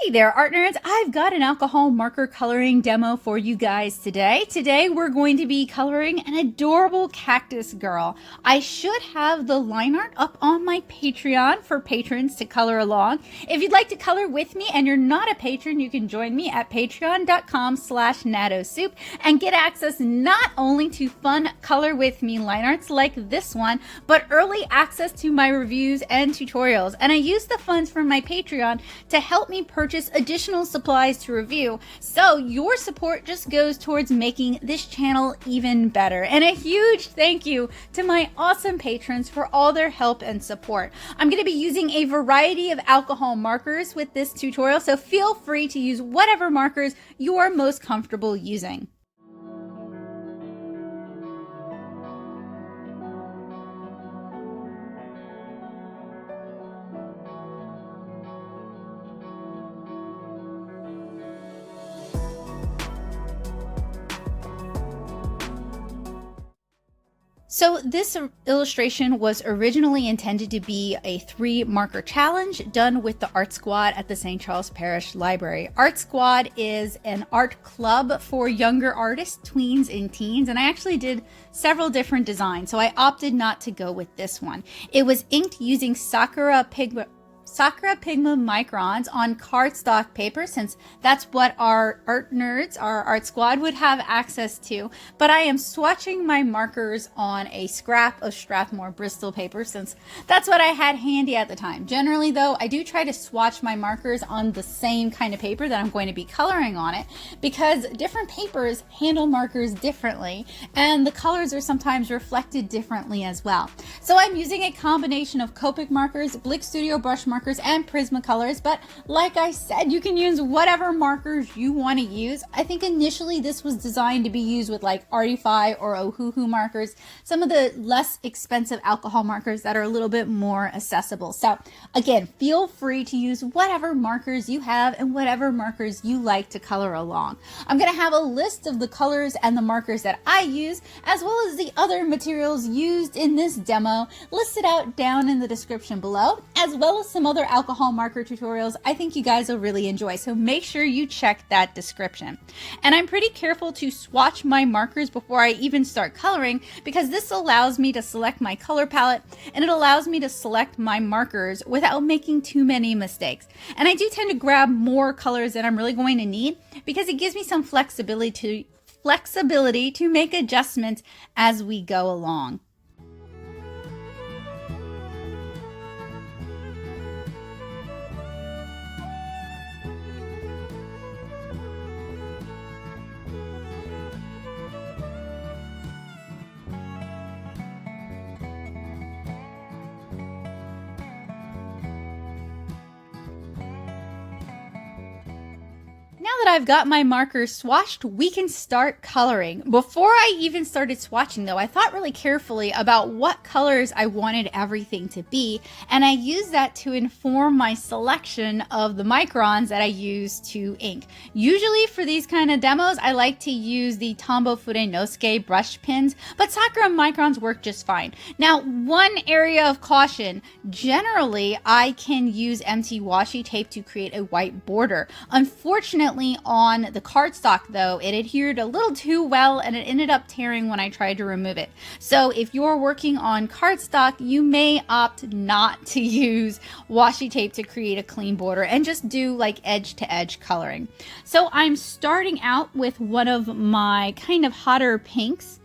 Hey there, art nerds. I've got an alcohol marker coloring demo for you guys today. Today we're going to be coloring an adorable cactus girl. I should have the line art up on my Patreon for patrons to color along. If you'd like to color with me and you're not a patron, you can join me at patreon.com/natosoup and get access not only to fun color with me line arts like this one, but early access to my reviews and tutorials. And I use the funds from my Patreon to help me purchase additional supplies to review, so your support just goes towards making this channel even better. And a huge thank you to my awesome patrons for all their help and support. I'm going to be using a variety of alcohol markers with this tutorial, so feel free to use whatever markers you're most comfortable using. So this illustration was originally intended to be a 3-marker challenge done with the Art Squad at the St. Charles Parish Library. Art Squad is an art club for younger artists, tweens and teens, and I actually did several different designs, so I opted not to go with this one. It was inked using Sakura Pigment microns on cardstock paper, since that's what our art nerds, our art squad, would have access to. But I am swatching my markers on a scrap of Strathmore Bristol paper, since that's what I had handy at the time. Generally though, I do try to swatch my markers on the same kind of paper that I'm going to be coloring on it, because different papers handle markers differently and the colors are sometimes reflected differently as well. So I'm using a combination of Copic markers, Blick Studio brush markers, and Prismacolors, but like I said, you can use whatever markers you want to use. I think initially this was designed to be used with like Artify or Ohuhu markers, some of the less expensive alcohol markers that are a little bit more accessible. So again, feel free to use whatever markers you have and whatever markers you like to color along. I'm going to have a list of the colors and the markers that I use, as well as the other materials used in this demo, listed out down in the description below, as well as some other alcohol marker tutorials I think you guys will really enjoy, so make sure you check that description. And I'm pretty careful to swatch my markers before I even start coloring, because this allows me to select my color palette and it allows me to select my markers without making too many mistakes. And I do tend to grab more colors than I'm really going to need, because it gives me some flexibility to make adjustments as we go along. Now that I've got my markers swatched, we can start coloring. Before I even started swatching though, I thought really carefully about what colors I wanted everything to be, and I used that to inform my selection of the microns that I use to ink. Usually for these kind of demos, I like to use the Tombow Furenosuke brush pins, but Sakura microns work just fine. Now, one area of caution: generally I can use empty washi tape to create a white border. Unfortunately, on the cardstock though, it adhered a little too well and it ended up tearing when I tried to remove it. So if you're working on cardstock, you may opt not to use washi tape to create a clean border and just do like edge to edge coloring. So I'm starting out with one of my kind of hotter pinks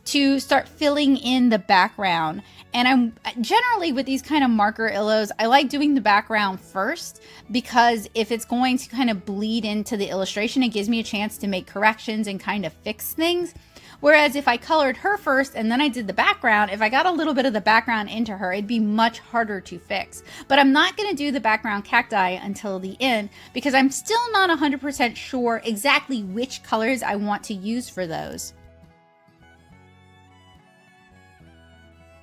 to start filling in the background. And I'm generally, with these kind of marker illos, I like doing the background first, because if it's going to kind of bleed into the illustration, it gives me a chance to make corrections and kind of fix things. Whereas if I colored her first and then I did the background, if I got a little bit of the background into her, it'd be much harder to fix. But I'm not going to do the background cacti until the end, because I'm still not 100% sure exactly which colors I want to use for those.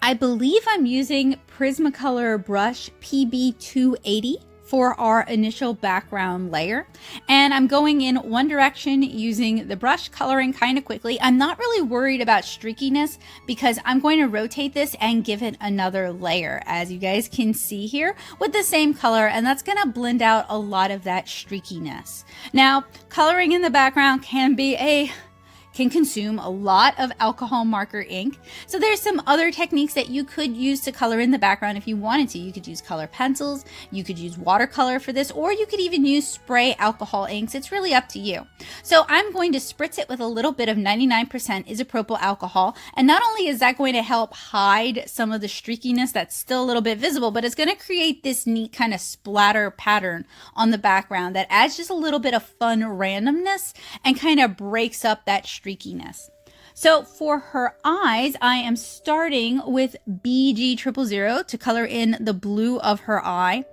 I believe I'm using Prismacolor brush PB280 for our initial background layer. And I'm going in one direction using the brush, coloring kind of quickly. I'm not really worried about streakiness because I'm going to rotate this and give it another layer, as you guys can see here, with the same color, and that's going to blend out a lot of that streakiness. Now, coloring in the background can consume a lot of alcohol marker ink. So there's some other techniques that you could use to color in the background if you wanted to. You could use color pencils, you could use watercolor for this, or you could even use spray alcohol inks. It's really up to you. So I'm going to spritz it with a little bit of 99% isopropyl alcohol. And not only is that going to help hide some of the streakiness that's still a little bit visible, but it's going to create this neat kind of splatter pattern on the background that adds just a little bit of fun randomness and kind of breaks up that streakiness. So for her eyes, I am starting with BG000 to color in the blue of her eye.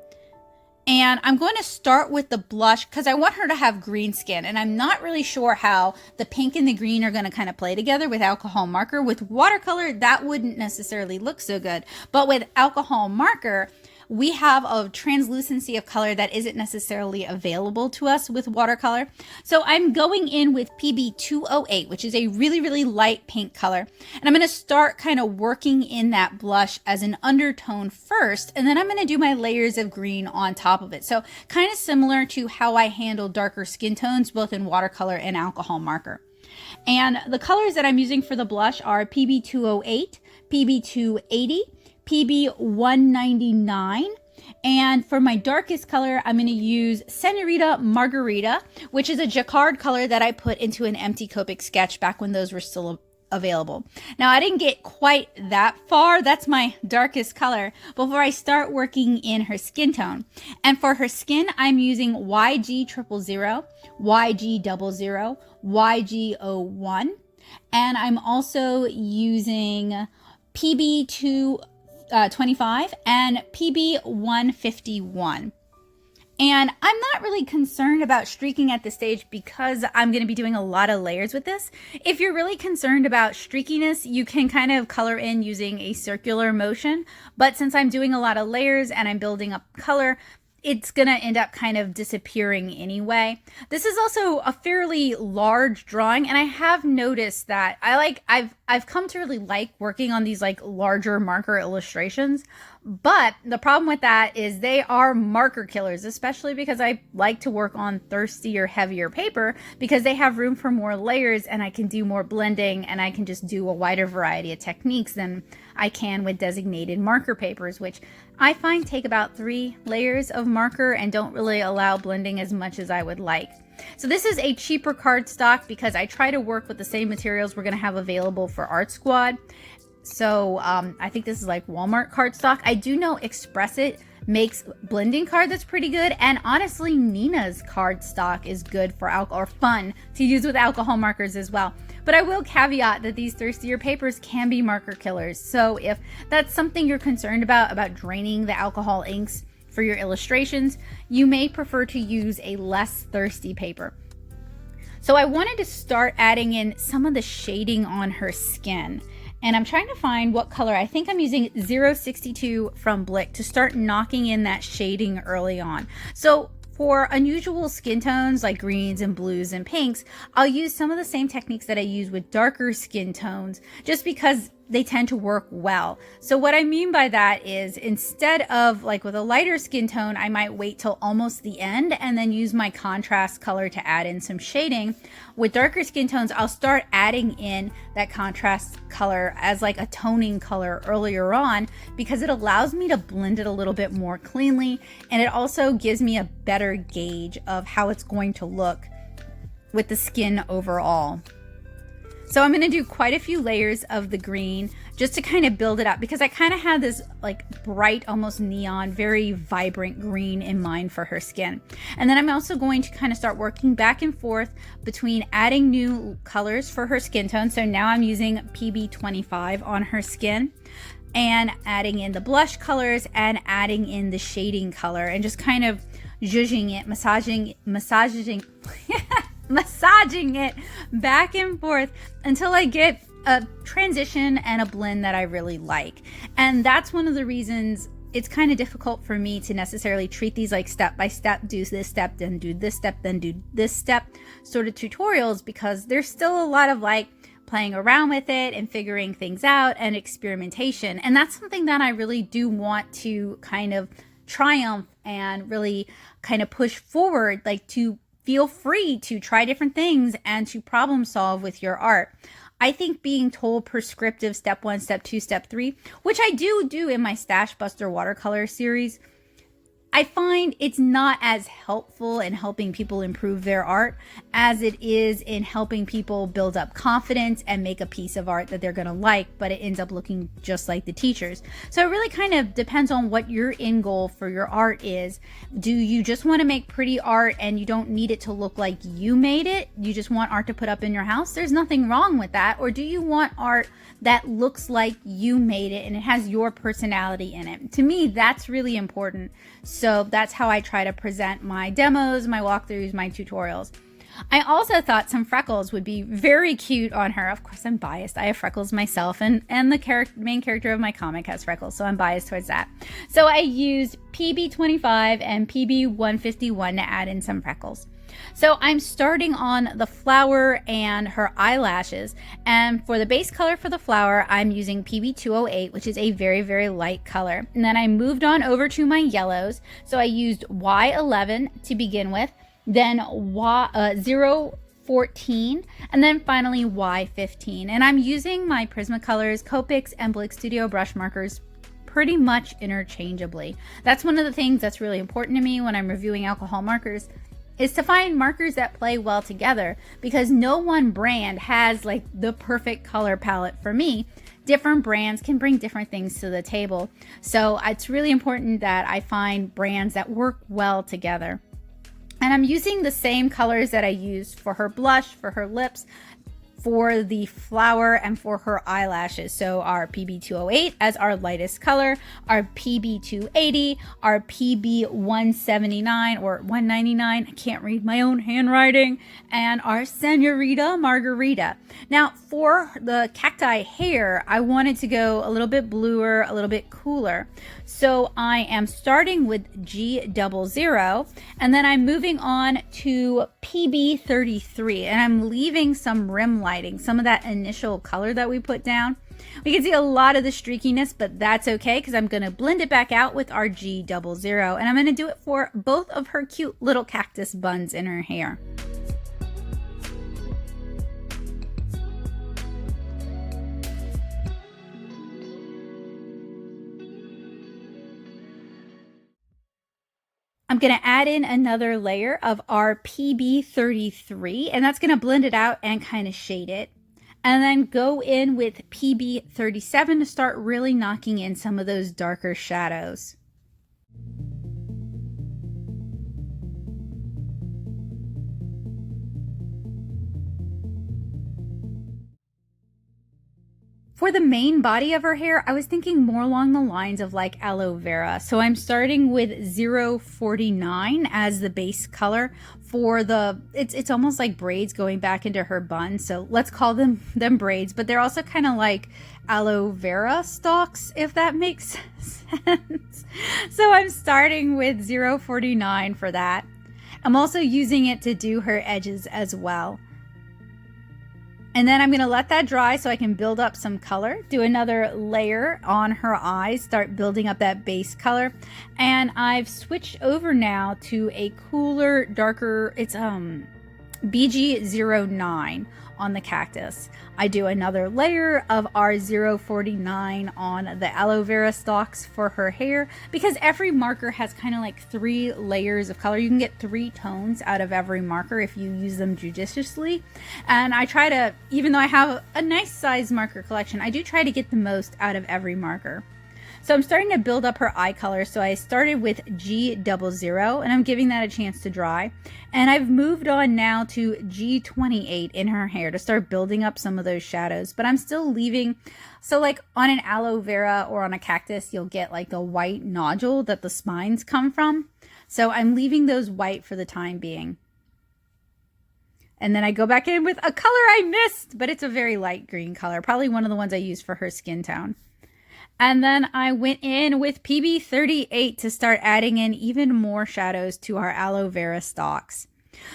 And I'm going to start with the blush because I want her to have green skin. And I'm not really sure how the pink and the green are going to kind of play together with alcohol marker. With watercolor, that wouldn't necessarily look so good. But with alcohol marker, we have a translucency of color that isn't necessarily available to us with watercolor. So I'm going in with PB208, which is a really, really light pink color. And I'm going to start kind of working in that blush as an undertone first, and then I'm going to do my layers of green on top of it. So kind of similar to how I handle darker skin tones, both in watercolor and alcohol marker. And the colors that I'm using for the blush are PB208, PB280, PB199, and for my darkest color, I'm going to use Senorita Margarita, which is a jacquard color that I put into an empty Copic sketch back when those were still available. Now, I didn't get quite that far. That's my darkest color before I start working in her skin tone. And for her skin, I'm using YG000, YG00, YG01, and I'm also using PB225 and PB151. And I'm not really concerned about streaking at this stage because I'm going to be doing a lot of layers with this. If you're really concerned about streakiness, you can kind of color in using a circular motion. But since I'm doing a lot of layers and I'm building up color, it's going to end up kind of disappearing anyway. This is also a fairly large drawing, and I have noticed that I've come to really like working on these like larger marker illustrations. But the problem with that is they are marker killers, especially because I like to work on thirstier, heavier paper because they have room for more layers and I can do more blending and I can just do a wider variety of techniques than I can with designated marker papers, which I find take about 3 layers of marker and don't really allow blending as much as I would like. So this is a cheaper cardstock because I try to work with the same materials we're going to have available for Art Squad. So I think this is like Walmart cardstock. I do know Express It makes blending card that's pretty good, and honestly Nina's cardstock is good for or fun to use with alcohol markers as well. But I will caveat that these thirstier papers can be marker killers. So if that's something you're concerned about draining the alcohol inks for your illustrations, you may prefer to use a less thirsty paper. So I wanted to start adding in some of the shading on her skin. And I'm trying to find what color. I think I'm using 062 from Blick to start knocking in that shading early on. So for unusual skin tones like greens and blues and pinks, I'll use some of the same techniques that I use with darker skin tones just because they tend to work well. So what I mean by that is instead of like with a lighter skin tone, I might wait till almost the end and then use my contrast color to add in some shading. With darker skin tones, I'll start adding in that contrast color as like a toning color earlier on because it allows me to blend it a little bit more cleanly, and it also gives me a better gauge of how it's going to look with the skin overall. So I'm going to do quite a few layers of the green just to kind of build it up because I kind of had this like bright, almost neon, very vibrant green in mind for her skin. And then I'm also going to kind of start working back and forth between adding new colors for her skin tone. So now I'm using PB25 on her skin and adding in the blush colors and adding in the shading color and just kind of zhuzhing it, massaging it back and forth until I get a transition and a blend that I really like. And that's one of the reasons it's kind of difficult for me to necessarily treat these like step by step, do this step, then do this step, then do this step sort of tutorials, because there's still a lot of like playing around with it and figuring things out and experimentation. And that's something that I really do want to kind of triumph and really kind of push forward, like to feel free to try different things and to problem solve with your art. I think being told prescriptive step 1, step 2, step 3, which I do in my Stash Buster watercolor series, I find it's not as helpful in helping people improve their art as it is in helping people build up confidence and make a piece of art that they're going to like, but it ends up looking just like the teachers. So it really kind of depends on what your end goal for your art is. Do you just want to make pretty art and you don't need it to look like you made it? You just want art to put up in your house? There's nothing wrong with that. Or do you want art that looks like you made it and it has your personality in it? To me, that's really important. So that's how I try to present my demos, my walkthroughs, my tutorials. I also thought some freckles would be very cute on her. Of course, I'm biased. I have freckles myself, and the main character of my comic has freckles, so I'm biased towards that. So I used PB25 and PB151 to add in some freckles. So I'm starting on the flower and her eyelashes, and for the base color for the flower, I'm using PB208, which is a very, very light color. And then I moved on over to my yellows. So I used Y11 to begin with, then 014, and then finally Y15. And I'm using my Prismacolors, Copics, and Blick Studio brush markers pretty much interchangeably. That's one of the things that's really important to me when I'm reviewing alcohol markers, is to find markers that play well together, because no one brand has like the perfect color palette for me. Different brands can bring different things to the table. So it's really important that I find brands that work well together. And I'm using the same colors that I used for her blush, for her lips, for the flower, and for her eyelashes. So our PB208 as our lightest color, our PB280, our PB179 or 199, I can't read my own handwriting, and our Senorita Margarita. Now for the cacti hair, I wanted to go a little bit bluer, a little bit cooler. So I am starting with G00, and then I'm moving on to PB33, and I'm leaving some rim lighting, some of that initial color that we put down. We can see a lot of the streakiness, but that's okay, because I'm going to blend it back out with our G00, and I'm going to do it for both of her cute little cactus buns in her hair. I'm going to add in another layer of our PB33, and that's going to blend it out and kind of shade it. And then go in with PB37 to start really knocking in some of those darker shadows. For the main body of her hair, I was thinking more along the lines of like aloe vera. So I'm starting with 049 as the base color for the, it's almost like braids going back into her bun. So let's call them braids, but they're also kind of like aloe vera stalks, if that makes sense. So I'm starting with 049 for that. I'm also using it to do her edges as well. And then I'm going to let that dry so I can build up some color, do another layer on her eyes, start building up that base color. And I've switched over now to a cooler, darker, it's BG09 on the cactus. I do another layer of our 049 on the aloe vera stalks for her hair, because every marker has kind of like 3 layers of color. You can get 3 tones out of every marker if you use them judiciously. And I try to, even though I have a nice size marker collection, I do try to get the most out of every marker. So I'm starting to build up her eye color. So I started with G00, and I'm giving that a chance to dry. And I've moved on now to G28 in her hair to start building up some of those shadows. But I'm still leaving, so like on an aloe vera or on a cactus, you'll get like the white nodule that the spines come from. So I'm leaving those white for the time being. And then I go back in with a color I missed, but it's a very light green color. Probably one of the ones I used for her skin tone. And then I went in with PB38 to start adding in even more shadows to our aloe vera stalks.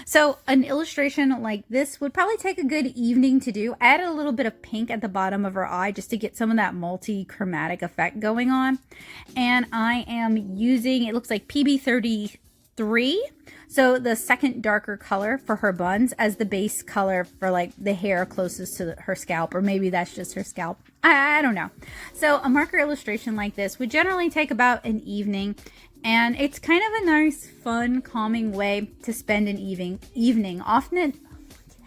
So an illustration like this would probably take a good evening to do. I added a little bit of pink at the bottom of her eye just to get some of that multi-chromatic effect going on. And I am using, it looks like PB33, so the second darker color for her buns, as the base color for like the hair closest to her scalp, or maybe that's just her scalp. I don't know. So a marker illustration like this would generally take about an evening, and it's kind of a nice, fun, calming way to spend an evening. Often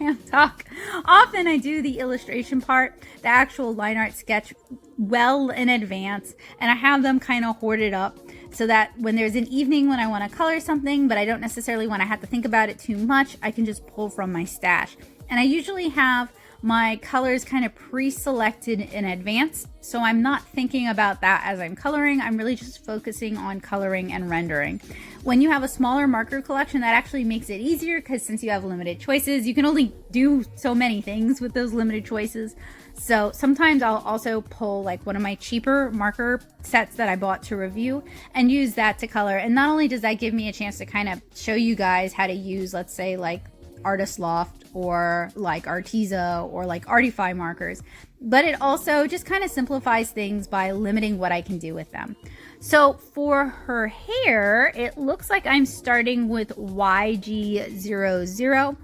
I do the illustration part, the actual line art sketch, well in advance, and I have them kind of hoarded up so that when there's an evening when I want to color something, but I don't necessarily want to have to think about it too much, I can just pull from my stash. And I usually have my colors kind of pre-selected in advance, so I'm not thinking about that as I'm coloring. I'm really just focusing on coloring and rendering. When you have a smaller marker collection, that actually makes it easier, because since you have limited choices, you can only do so many things with those limited choices. So sometimes I'll also pull like one of my cheaper marker sets that I bought to review and use that to color. And not only does that give me a chance to kind of show you guys how to use, let's say, like Artist Loft or like Arteza or like Artify markers, but it also just kind of simplifies things by limiting what I can do with them. So for her hair, it looks like I'm starting with YG00.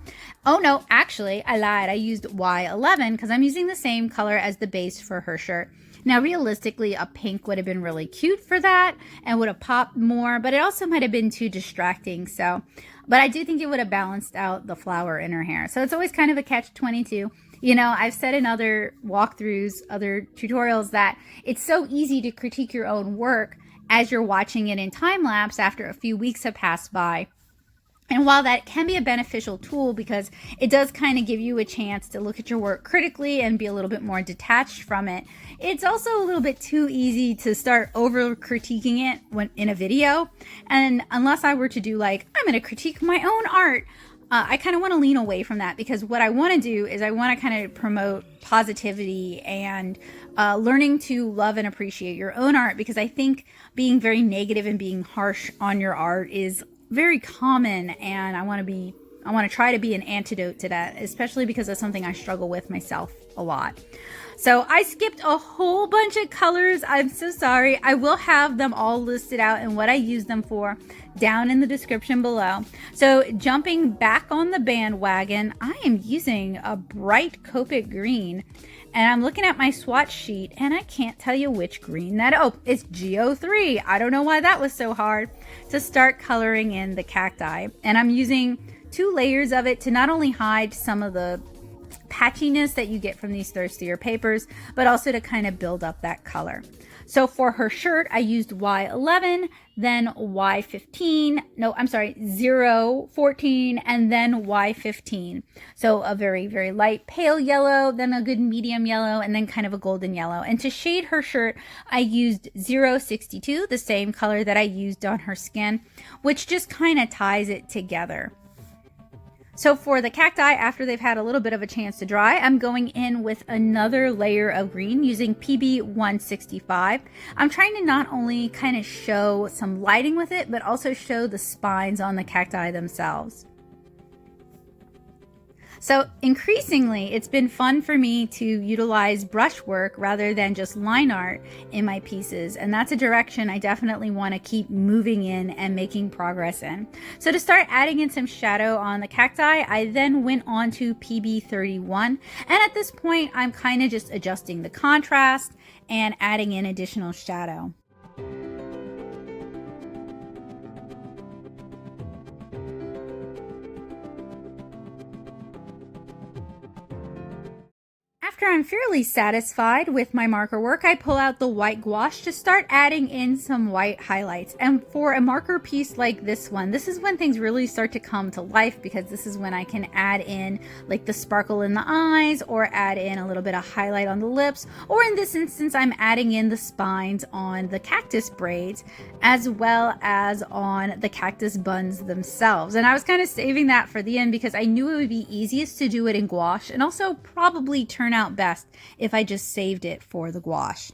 Oh no, actually I lied. I used Y11 because I'm using the same color as the base for her shirt. Now, realistically, a pink would have been really cute for that and would have popped more, but it also might have been too distracting. But I do think it would have balanced out the flower in her hair. So it's always kind of a catch-22. You know, I've said in other walkthroughs, other tutorials, that it's so easy to critique your own work as you're watching it in time lapse after a few weeks have passed by. And while that can be a beneficial tool because it does kind of give you a chance to look at your work critically and be a little bit more detached from it, it's also a little bit too easy to start over critiquing it when in a video. And unless I were to do like, I'm going to critique my own art, I kind of want to lean away from that, because what I want to do is I want to kind of promote positivity and learning to love and appreciate your own art, because I think being very negative and being harsh on your art is very common, and I want to try to be an antidote to that, especially because that's something I struggle with myself a lot. So I skipped a whole bunch of colors. I'm so sorry. I will have them all listed out and what I use them for down in the description below. So jumping back on the bandwagon, I am using a bright Copic green, and I'm looking at my swatch sheet and I can't tell you which green it's Go3. I don't know why that was so hard to start coloring in the cacti. And I'm using 2 layers of it to not only hide some of the patchiness that you get from these thirstier papers, but also to kind of build up that color. So for her shirt, I used Y11, then Y15, no, I'm sorry, 014, and then Y15. So a very, very light pale yellow, then a good medium yellow, and then kind of a golden yellow. And to shade her shirt, I used 062, the same color that I used on her skin, which just kind of ties it together. So for the cacti, after they've had a little bit of a chance to dry, I'm going in with another layer of green using PB 165. I'm trying to not only kind of show some lighting with it, but also show the spines on the cacti themselves. So increasingly, it's been fun for me to utilize brushwork rather than just line art in my pieces. And that's a direction I definitely want to keep moving in and making progress in. So to start adding in some shadow on the cacti, I then went on to PB31. And at this point, I'm kind of just adjusting the contrast and adding in additional shadow. After I'm fairly satisfied with my marker work, I pull out the white gouache to start adding in some white highlights. And for a marker piece like this one, this is when things really start to come to life, because this is when I can add in like the sparkle in the eyes, or add in a little bit of highlight on the lips, or in this instance, I'm adding in the spines on the cactus braids, as well as on the cactus buns themselves. And I was kind of saving that for the end because I knew it would be easiest to do it in gouache, and also probably turn out best if I just saved it for the gouache.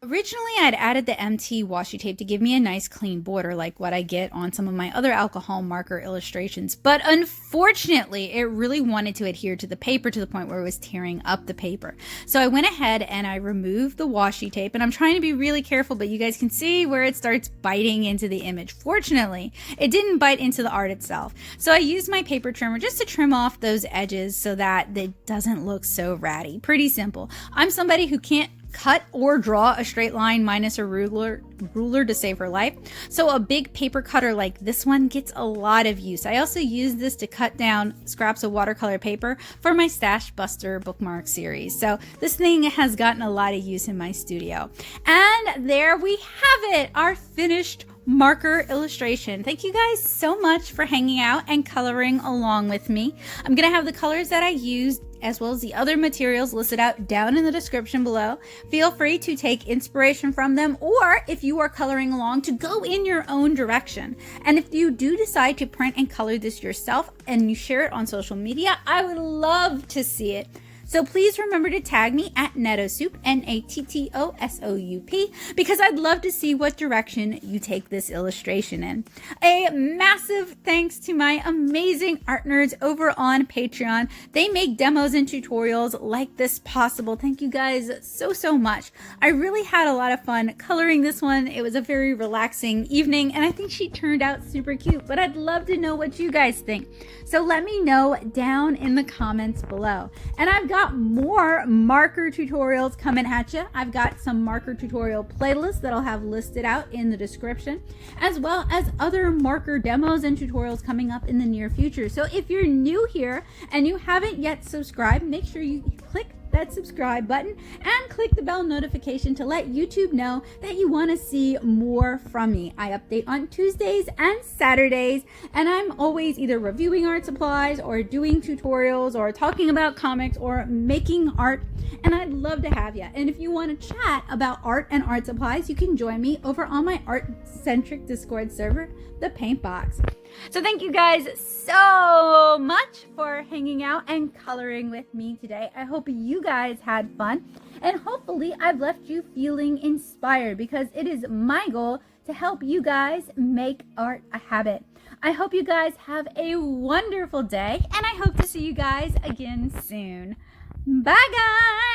Originally, I'd added the MT washi tape to give me a nice clean border like what I get on some of my other alcohol marker illustrations, but unfortunately, it really wanted to adhere to the paper to the point where it was tearing up the paper. So I went ahead and I removed the washi tape, and I'm trying to be really careful, but you guys can see where it starts biting into the image. Fortunately, it didn't bite into the art itself. So I used my paper trimmer just to trim off those edges so that it doesn't look so ratty. Pretty simple. I'm somebody who can't cut or draw a straight line minus a ruler to save her life, so a big paper cutter like this one gets a lot of use. I also use this to cut down scraps of watercolor paper for my Stash Buster bookmark series, so this thing has gotten a lot of use in my studio. And there we have it, our finished marker illustration. Thank you guys so much for hanging out and coloring along with me. I'm gonna have the colors that I used as well as the other materials listed out down in the description below. Feel free to take inspiration from them, or if you are coloring along, to go in your own direction. And if you do decide to print and color this yourself and you share it on social media, I would love to see it. So please remember to tag me at Nattosoup, Nattosoup, because I'd love to see what direction you take this illustration in. A massive thanks to my amazing art nerds over on Patreon. They make demos and tutorials like this possible. Thank you guys so much. I really had a lot of fun coloring this one. It was a very relaxing evening, and I think she turned out super cute, but I'd love to know what you guys think. So let me know down in the comments below. And I've got more marker tutorials coming at you. I've got some marker tutorial playlists that I'll have listed out in the description, as well as other marker demos and tutorials coming up in the near future. So if you're new here and you haven't yet subscribed, make sure you click that subscribe button and click the bell notification to let YouTube know that you want to see more from me. I update on Tuesdays and Saturdays, and I'm always either reviewing art supplies or doing tutorials or talking about comics or making art, and I'd love to have you. And if you want to chat about art and art supplies, you can join me over on my art-centric Discord server, the Paint Box. So thank you guys so much for hanging out and coloring with me today. I hope you guys had fun, and hopefully I've left you feeling inspired, because it is my goal to help you guys make art a habit. I hope you guys have a wonderful day, and I hope to see you guys again soon. Bye guys!